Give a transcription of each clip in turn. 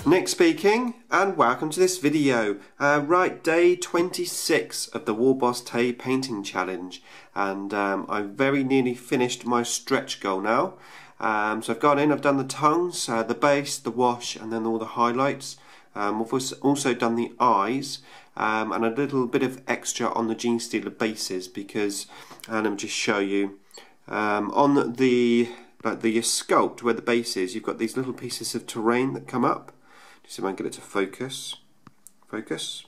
Nick speaking, and welcome to this video. Right, day 26 of the Warboss Tay painting challenge, and I've very nearly finished my stretch goal now. So I've gone in, I've done the tongues, the base, the wash, and then all the highlights. I've also done the eyes, and a little bit of extra on the Genestealer bases because, and let me just show you, on the sculpt where the base is, you've got these little pieces of terrain that come up. Just see if I can get it to focus. Focus.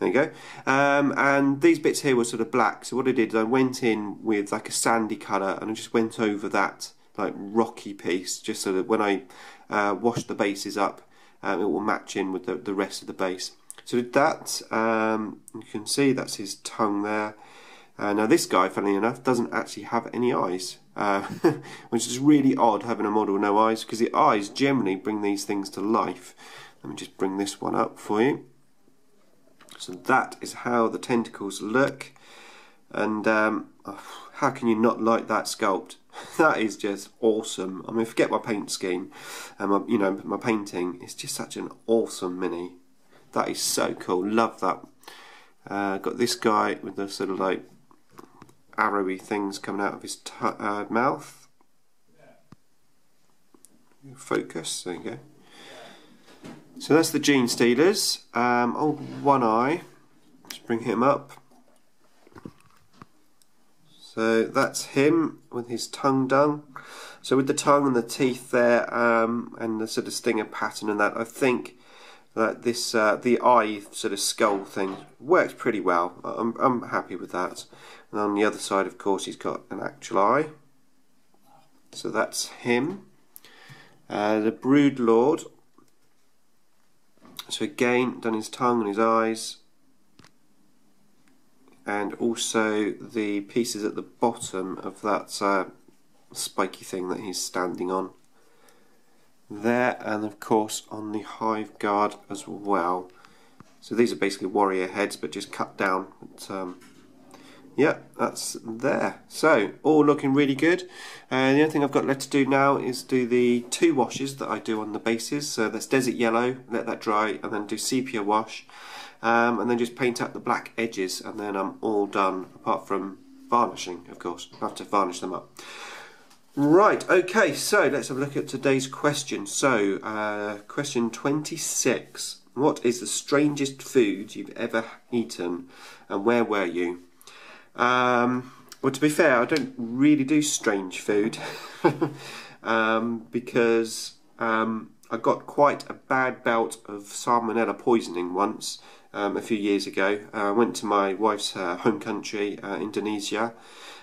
There you go. And these bits here were sort of black. So what I did is I went in with like a sandy colour and I just went over that like rocky piece, just so that when I wash the bases up, it will match in with the rest of the base. So with that, you can see that's his tongue there. Now this guy, funnily enough, doesn't actually have any eyes, which is really odd having a model with no eyes, because the eyes generally bring these things to life. Let me just bring this one up for you. So that is how the tentacles look, and how can you not like that sculpt? That is just awesome. I mean, forget my paint scheme, and my painting. It's just such an awesome mini. That is so cool. Love that. Got this guy with the sort of like arrowy things coming out of his mouth. Focus, there you go. So that's the Genestealers. Old One Eye, just bring him up. So that's him with his tongue done. So with the tongue and the teeth there, and the sort of stinger pattern and that, I think that this the eye sort of skull thing works pretty well. I'm happy with that. And on the other side, of course, he's got an actual eye. So that's him. The Brood Lord. So again, done his tongue and his eyes, and also the pieces at the bottom of that spiky thing that he's standing on. There, and of course on the Hive Guard as well. So these are basically warrior heads, but just cut down. But, yeah, that's there. So all looking really good. And the only thing I've got left to do now is do the 2 washes that I do on the bases. So that's Desert Yellow, let that dry, and then do Sepia wash, and then just paint out the black edges, and then I'm all done. Apart from varnishing, of course. I have to varnish them up. Right, okay, so let's have a look at today's question. So, question 26. What is the strangest food you've ever eaten, and where were you? Well, to be fair, I don't really do strange food, because I got quite a bad bout of salmonella poisoning once, a few years ago. I went to my wife's home country, Indonesia,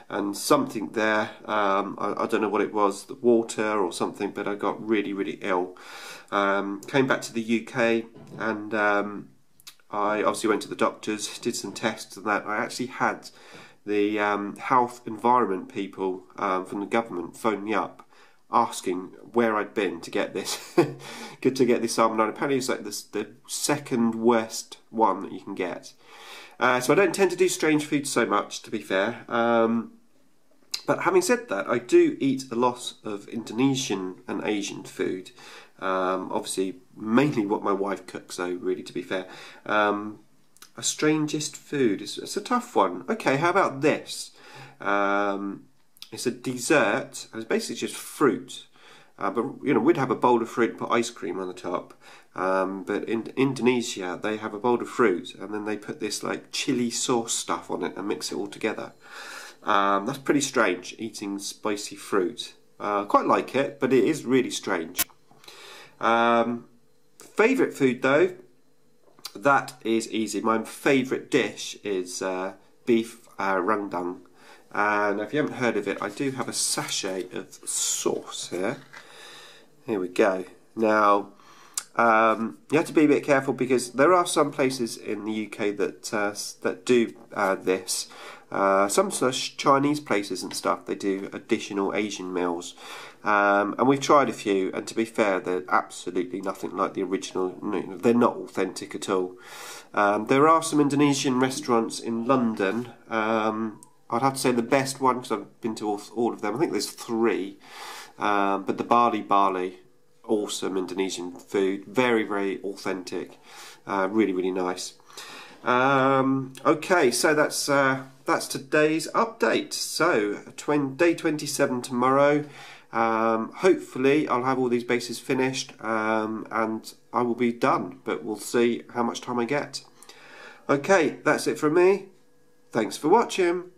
and something there, I don't know what it was, the water or something, but I got really, really ill. Came back to the UK, and I obviously went to the doctors, did some tests and that. I actually had the health environment people from the government phone me up asking where I'd been to get this to get this salmonella. Apparently it's like the second worst one that you can get. So I don't tend to do strange food so much, to be fair. But having said that, I do eat a lot of Indonesian and Asian food. Obviously, mainly what my wife cooks, though, really, to be fair. A strangest food, it's a tough one. Okay, how about this? It's a dessert, and it's basically just fruit. But, we'd have a bowl of fruit and put ice cream on the top. But in Indonesia, they have a bowl of fruit, and then they put this, like, chili sauce stuff on it and mix it all together. That's pretty strange, eating spicy fruit. Quite like it, but it is really strange. Favourite food, though, that is easy. My favourite dish is beef rendang. And if you haven't heard of it, I do have a sachet of sauce here. Here we go. Now, you have to be a bit careful because there are some places in the UK that do this, Some Chinese places and stuff, they do additional Asian meals. And we've tried a few, and to be fair, they're absolutely nothing like the original. They're not authentic at all. There are some Indonesian restaurants in London. I'd have to say the best one, because I've been to all of them. I think there's 3. But the Bali, awesome Indonesian food. Very, very authentic. Really, really nice. Okay, so that's today's update. So, day 27 tomorrow. Hopefully I'll have all these bases finished, and I will be done, but we'll see how much time I get. Okay, that's it from me. Thanks for watching.